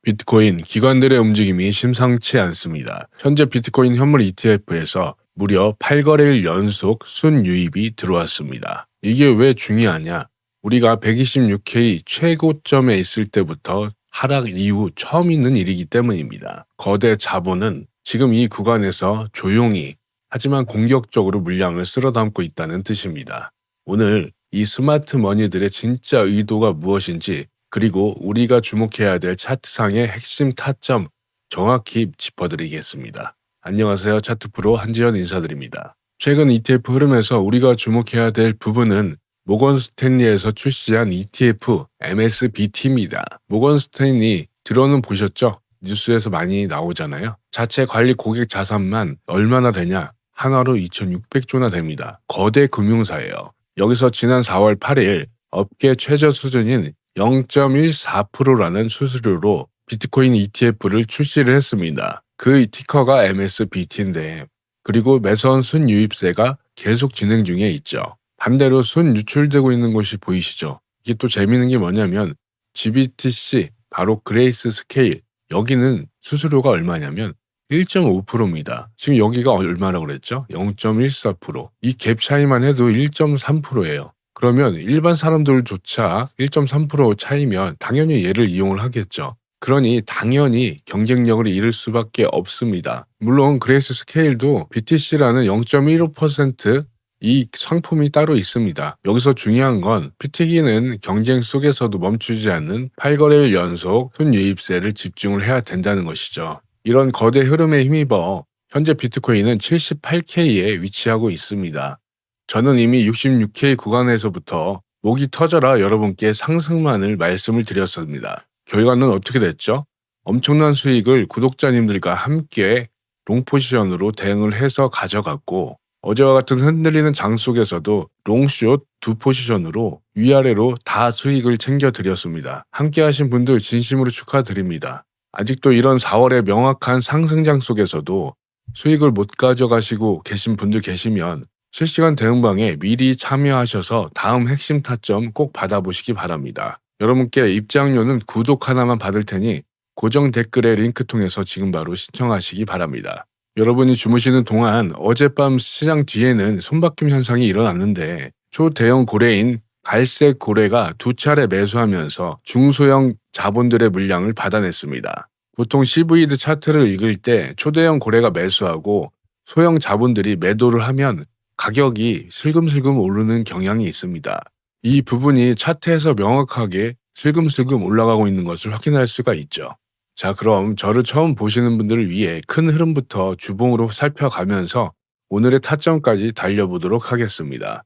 비트코인 기관들의 움직임이 심상치 않습니다. 현재 비트코인 현물 ETF에서 무려 8거래일 연속 순유입이 들어왔습니다. 이게 왜 중요하냐? 우리가 126K 최고점에 있을 때부터 하락 이후 처음 있는 일이기 때문입니다. 거대 자본은 지금 이 구간에서 조용히 하지만 공격적으로 물량을 쓸어담고 있다는 뜻입니다. 오늘 이 스마트 머니들의 진짜 의도가 무엇인지, 그리고 우리가 주목해야 될 차트상의 핵심 타점 정확히 짚어드리겠습니다. 안녕하세요. 차트프로 한지연 인사드립니다. 최근 ETF 흐름에서 우리가 주목해야 될 부분은 모건 스탠리에서 출시한 ETF MSBT입니다. 모건 스탠리 들어는 보셨죠? 뉴스에서 많이 나오잖아요. 자체 관리 고객 자산만 얼마나 되냐? 한화로 2,600조나 됩니다. 거대 금융사예요. 여기서 지난 4월 8일 업계 최저 수준인 0.14%라는 수수료로 비트코인 ETF를 출시를 했습니다. 그 티커가 MSBT인데, 그리고 매선 순유입세가 계속 진행 중에 있죠. 반대로 순유출되고 있는 곳이 보이시죠? 이게 또 재미있는 게 뭐냐면 GBTC, 바로 그레이스 스케일, 여기는 수수료가 얼마냐면 1.5%입니다. 지금 여기가 얼마라고 그랬죠? 0.14%. 이 갭 차이만 해도 1.3%예요. 그러면 일반 사람들조차 1.3% 차이면 당연히 얘를 이용을 하겠죠. 그러니 당연히 경쟁력을 잃을 수밖에 없습니다. 물론 그레이스 스케일도 BTC라는 0.15% 이 상품이 따로 있습니다. 여기서 중요한 건 PT기는 경쟁 속에서도 멈추지 않는 8거래일 연속 순유입세를 집중을 해야 된다는 것이죠. 이런 거대 흐름에 힘입어 현재 비트코인은 78K에 위치하고 있습니다. 저는 이미 66K 구간에서부터 목이 터져라 여러분께 상승만을 말씀을 드렸습니다. 결과는 어떻게 됐죠? 엄청난 수익을 구독자님들과 함께 롱포지션으로 대응을 해서 가져갔고, 어제와 같은 흔들리는 장 속에서도 롱숏 2포지션으로 위아래로 다 수익을 챙겨드렸습니다. 함께 하신 분들 진심으로 축하드립니다. 아직도 이런 4월의 명확한 상승장 속에서도 수익을 못 가져가시고 계신 분들 계시면 실시간 대응방에 미리 참여하셔서 다음 핵심 타점 꼭 받아보시기 바랍니다. 여러분께 입장료는 구독 하나만 받을 테니 고정 댓글의 링크 통해서 지금 바로 신청하시기 바랍니다. 여러분이 주무시는 동안 어젯밤 시장 뒤에는 손바뀜 현상이 일어났는데 초대형 고래인 갈색 고래가 2차례 매수하면서 중소형 자본들의 물량을 받아냈습니다. 보통 CVD 차트를 읽을 때 초대형 고래가 매수하고 소형 자본들이 매도를 하면 가격이 슬금슬금 오르는 경향이 있습니다. 이 부분이 차트에서 명확하게 슬금슬금 올라가고 있는 것을 확인할 수가 있죠. 자, 그럼 저를 처음 보시는 분들을 위해 큰 흐름부터 주봉으로 살펴가면서 오늘의 타점까지 달려보도록 하겠습니다.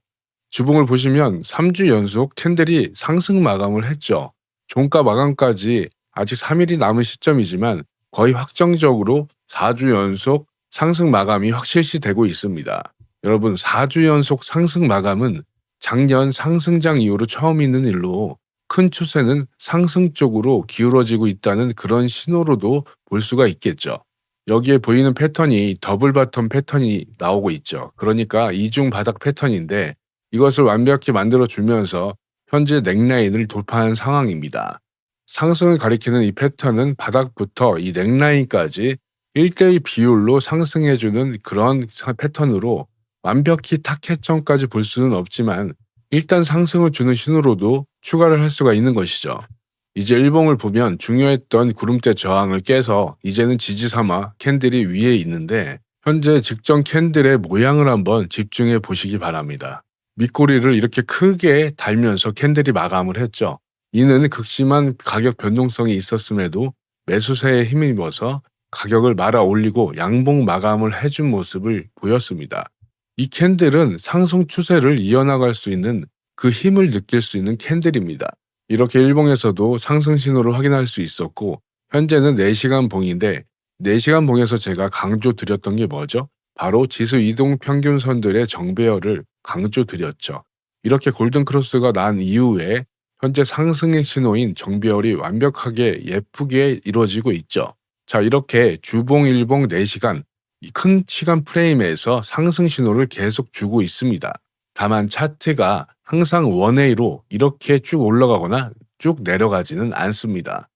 주봉을 보시면 3주 연속 캔들이 상승 마감을 했죠. 종가 마감까지 아직 3일이 남은 시점이지만 거의 확정적으로 4주 연속 상승 마감이 확실시되고 있습니다. 여러분, 4주 연속 상승 마감은 작년 상승장 이후로 처음 있는 일로 큰 추세는 상승 쪽으로 기울어지고 있다는 그런 신호로도 볼 수가 있겠죠. 여기에 보이는 패턴이 더블 바텀 패턴이 나오고 있죠. 그러니까 이중 바닥 패턴인데 이것을 완벽히 만들어주면서 현재 넥라인을 돌파한 상황입니다. 상승을 가리키는 이 패턴은 바닥부터 이 넥라인까지 1대1 비율로 상승해주는 그런 패턴으로 완벽히 타겟점까지 볼 수는 없지만 일단 상승을 주는 신호로도 추가를 할 수가 있는 것이죠. 이제 일봉을 보면 중요했던 구름대 저항을 깨서 이제는 지지 삼아 캔들이 위에 있는데 현재 직전 캔들의 모양을 한번 집중해 보시기 바랍니다. 밑꼬리를 이렇게 크게 달면서 캔들이 마감을 했죠. 이는 극심한 가격 변동성이 있었음에도 매수세에 힘입어서 가격을 말아 올리고 양봉 마감을 해준 모습을 보였습니다. 이 캔들은 상승 추세를 이어나갈 수 있는 그 힘을 느낄 수 있는 캔들입니다. 이렇게 일봉에서도 상승 신호를 확인할 수 있었고 현재는 4시간 봉인데 4시간 봉에서 제가 강조 드렸던 게 뭐죠? 바로 지수 이동 평균선들의 정배열을 강조 드렸죠. 이렇게 골든크로스가 난 이후에 현재 상승의 신호인 정배열이 완벽하게 예쁘게 이루어지고 있죠. 자, 이렇게 주봉, 일봉 4시간 이 큰 시간 프레임에서 상승 신호를 계속 주고 있습니다. 다만 차트가 항상 원웨이로 이렇게 쭉 올라가거나 쭉 내려가지는 않습니다.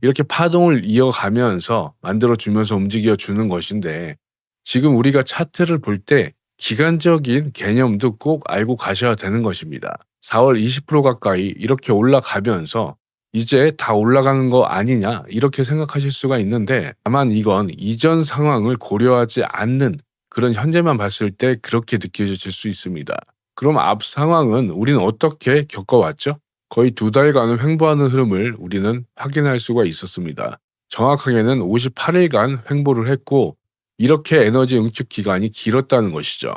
이렇게 파동을 이어가면서 만들어주면서 움직여주는 것인데 지금 우리가 차트를 볼 때 기간적인 개념도 꼭 알고 가셔야 되는 것입니다. 4월 20% 가까이 이렇게 올라가면서 이제 다 올라가는 거 아니냐 이렇게 생각하실 수가 있는데 다만 이건 이전 상황을 고려하지 않는 그런 현재만 봤을 때 그렇게 느껴질 수 있습니다. 그럼 앞 상황은 우리는 어떻게 겪어왔죠? 거의 2달간을 횡보하는 흐름을 우리는 확인할 수가 있었습니다. 정확하게는 58일간 횡보를 했고 이렇게 에너지 응축 기간이 길었다는 것이죠.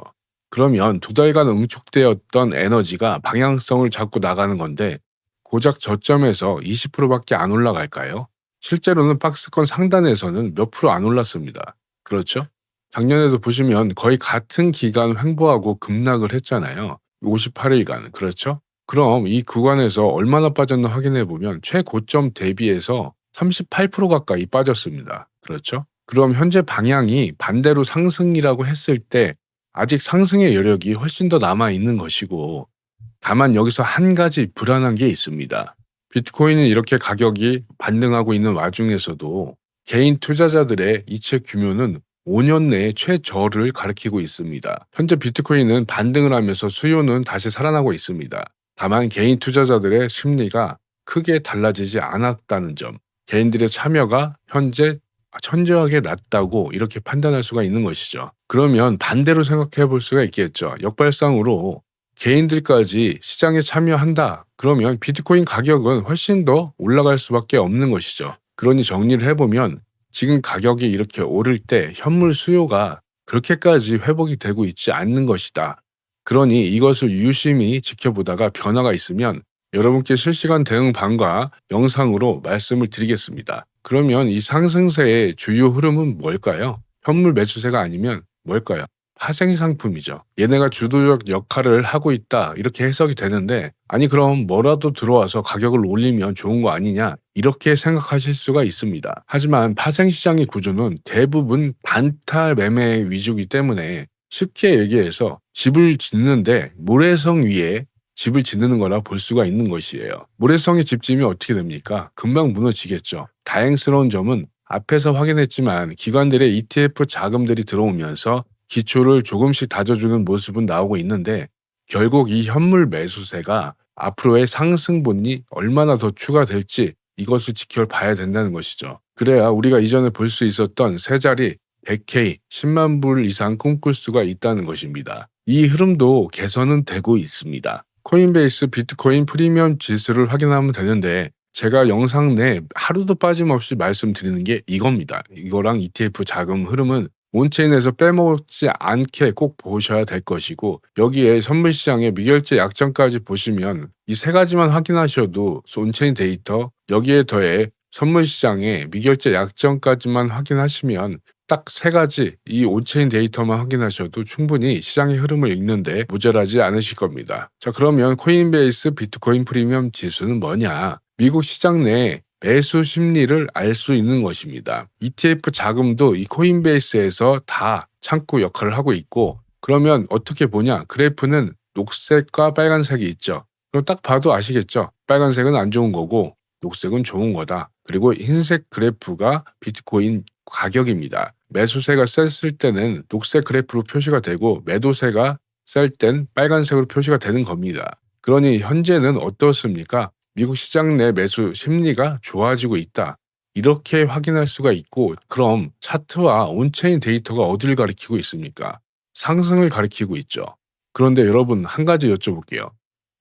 그러면 2달간 응축되었던 에너지가 방향성을 잡고 나가는 건데 고작 저점에서 20%밖에 안 올라갈까요? 실제로는 박스권 상단에서는 몇 프로 안 올랐습니다. 그렇죠? 작년에도 보시면 거의 같은 기간 횡보하고 급락을 했잖아요. 58일간. 그렇죠? 그럼 이 구간에서 얼마나 빠졌나 확인해 보면 최고점 대비해서 38% 가까이 빠졌습니다. 그렇죠? 그럼 현재 방향이 반대로 상승이라고 했을 때 아직 상승의 여력이 훨씬 더 남아 있는 것이고 다만 여기서 한 가지 불안한 게 있습니다. 비트코인은 이렇게 가격이 반등하고 있는 와중에서도 개인 투자자들의 이체 규모는 5년 내에 최저를 가리키고 있습니다. 현재 비트코인은 반등을 하면서 수요는 다시 살아나고 있습니다. 다만 개인 투자자들의 심리가 크게 달라지지 않았다는 점, 개인들의 참여가 현재 천저하게 낮다고 이렇게 판단할 수가 있는 것이죠. 그러면 반대로 생각해 볼 수가 있겠죠. 역발상으로 개인들까지 시장에 참여한다. 그러면 비트코인 가격은 훨씬 더 올라갈 수밖에 없는 것이죠. 그러니 정리를 해보면 지금 가격이 이렇게 오를 때 현물 수요가 그렇게까지 회복이 되고 있지 않는 것이다. 그러니 이것을 유심히 지켜보다가 변화가 있으면 여러분께 실시간 대응방과 영상으로 말씀을 드리겠습니다. 그러면 이 상승세의 주요 흐름은 뭘까요? 현물 매수세가 아니면 뭘까요? 파생 상품이죠. 얘네가 주도적 역할을 하고 있다 이렇게 해석이 되는데 아니 그럼 뭐라도 들어와서 가격을 올리면 좋은 거 아니냐 이렇게 생각하실 수가 있습니다. 하지만 파생시장의 구조는 대부분 단타 매매 위주이기 때문에 쉽게 얘기해서 집을 짓는데 모래성 위에 집을 짓는 거라 볼 수가 있는 것이에요. 모래성에 집 지으면 어떻게 됩니까? 금방 무너지겠죠. 다행스러운 점은 앞에서 확인했지만 기관들의 ETF 자금들이 들어오면서 기초를 조금씩 다져주는 모습은 나오고 있는데 결국 이 현물 매수세가 앞으로의 상승분이 얼마나 더 추가될지 이것을 지켜봐야 된다는 것이죠. 그래야 우리가 이전에 볼 수 있었던 세 자리 100K, 10만 불 이상 꿈꿀 수가 있다는 것입니다. 이 흐름도 개선은 되고 있습니다. 코인베이스 비트코인 프리미엄 지수를 확인하면 되는데 제가 영상 내 하루도 빠짐없이 말씀드리는 게 이겁니다. 이거랑 ETF 자금 흐름은 온체인에서 빼먹지 않게 꼭 보셔야 될 것이고 여기에 선물시장의 미결제 약정까지 보시면 이 세 가지만 확인하셔도 온체인 데이터 여기에 더해 선물시장의 미결제 약정까지만 확인하시면 딱 세 가지 이 온체인 데이터만 확인하셔도 충분히 시장의 흐름을 읽는데 모자라지 않으실 겁니다. 자 그러면 코인베이스 비트코인 프리미엄 지수는 뭐냐? 미국 시장 내 매수 심리를 알 수 있는 것입니다. ETF 자금도 이 코인베이스에서 다 창구 역할을 하고 있고 그러면 어떻게 보냐? 그래프는 녹색과 빨간색이 있죠. 그럼 딱 봐도 아시겠죠? 빨간색은 안 좋은 거고 녹색은 좋은 거다. 그리고 흰색 그래프가 비트코인 가격입니다. 매수세가 셌을 때는 녹색 그래프로 표시가 되고 매도세가 셀 땐 빨간색으로 표시가 되는 겁니다. 그러니 현재는 어떻습니까? 미국 시장 내 매수 심리가 좋아지고 있다. 이렇게 확인할 수가 있고 그럼 차트와 온체인 데이터가 어디를 가리키고 있습니까? 상승을 가리키고 있죠. 그런데 여러분 한 가지 여쭤볼게요.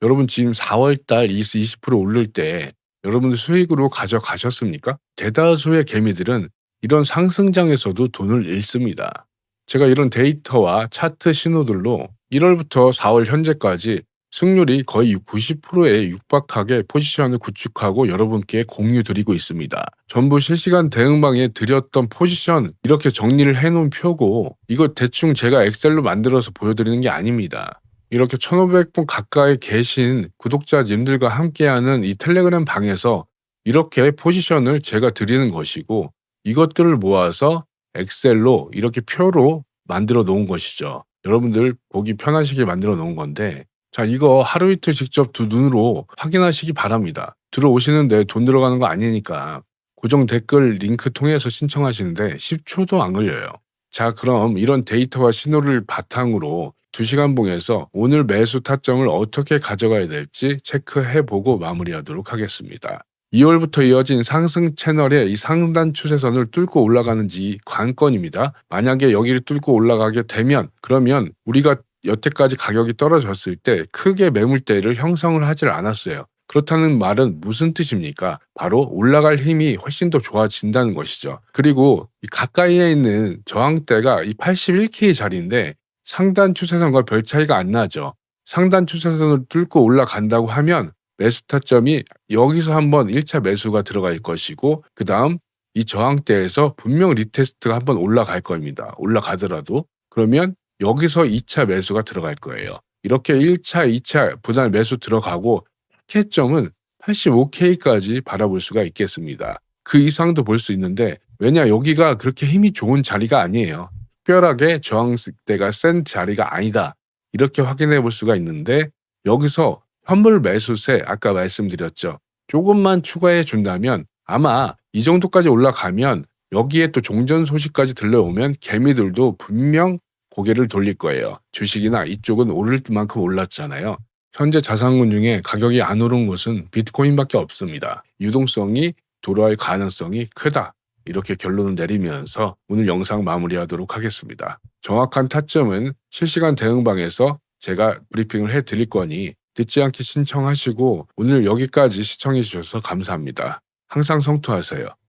여러분 지금 4월달 20% 오를 때 여러분들 수익으로 가져가셨습니까? 대다수의 개미들은 이런 상승장에서도 돈을 잃습니다. 제가 이런 데이터와 차트 신호들로 1월부터 4월 현재까지 승률이 거의 90%에 육박하게 포지션을 구축하고 여러분께 공유 드리고 있습니다. 전부 실시간 대응방에 드렸던 포지션 이렇게 정리를 해놓은 표고 이거 대충 제가 엑셀로 만들어서 보여드리는 게 아닙니다. 이렇게 1500분 가까이 계신 구독자님들과 함께하는 이 텔레그램 방에서 이렇게 포지션을 제가 드리는 것이고 이것들을 모아서 엑셀로 이렇게 표로 만들어 놓은 것이죠. 여러분들 보기 편하시게 만들어 놓은 건데 자 이거 하루 이틀 직접 두 눈으로 확인하시기 바랍니다. 들어오시는데 돈 들어가는 거 아니니까 고정 댓글 링크 통해서 신청하시는데 10초도 안 걸려요. 자, 그럼 이런 데이터와 신호를 바탕으로 2시간 봉에서 오늘 매수 타점을 어떻게 가져가야 될지 체크해보고 마무리하도록 하겠습니다. 2월부터 이어진 상승 채널의 이 상단 추세선을 뚫고 올라가는지 관건입니다. 만약에 여기를 뚫고 올라가게 되면 그러면 우리가 여태까지 가격이 떨어졌을 때 크게 매물대를 형성을 하질 않았어요. 그렇다는 말은 무슨 뜻입니까? 바로 올라갈 힘이 훨씬 더 좋아진다는 것이죠. 그리고 이 가까이에 있는 저항대가 이 81K 자리인데 상단 추세선과 별 차이가 안 나죠. 상단 추세선을 뚫고 올라간다고 하면 매수 타점이 여기서 한번 1차 매수가 들어갈 것이고 그 다음 이 저항대에서 분명 리테스트가 한번 올라갈 겁니다. 올라가더라도 그러면 여기서 2차 매수가 들어갈 거예요. 이렇게 1차, 2차 분할 매수 들어가고 타켓점은 85K까지 바라볼 수가 있겠습니다. 그 이상도 볼 수 있는데 왜냐 여기가 그렇게 힘이 좋은 자리가 아니에요. 특별하게 저항대가 센 자리가 아니다. 이렇게 확인해 볼 수가 있는데 여기서 현물 매수세 아까 말씀드렸죠. 조금만 추가해 준다면 아마 이 정도까지 올라가면 여기에 또 종전 소식까지 들려오면 개미들도 분명 고개를 돌릴 거예요. 주식이나 이쪽은 오를 만큼 올랐잖아요. 현재 자산군 중에 가격이 안 오른 곳은 비트코인밖에 없습니다. 유동성이 돌아올 가능성이 크다. 이렇게 결론을 내리면서 오늘 영상 마무리하도록 하겠습니다. 정확한 타점은 실시간 대응방에서 제가 브리핑을 해드릴 거니 늦지 않게 신청하시고 오늘 여기까지 시청해 주셔서 감사합니다. 항상 성투하세요.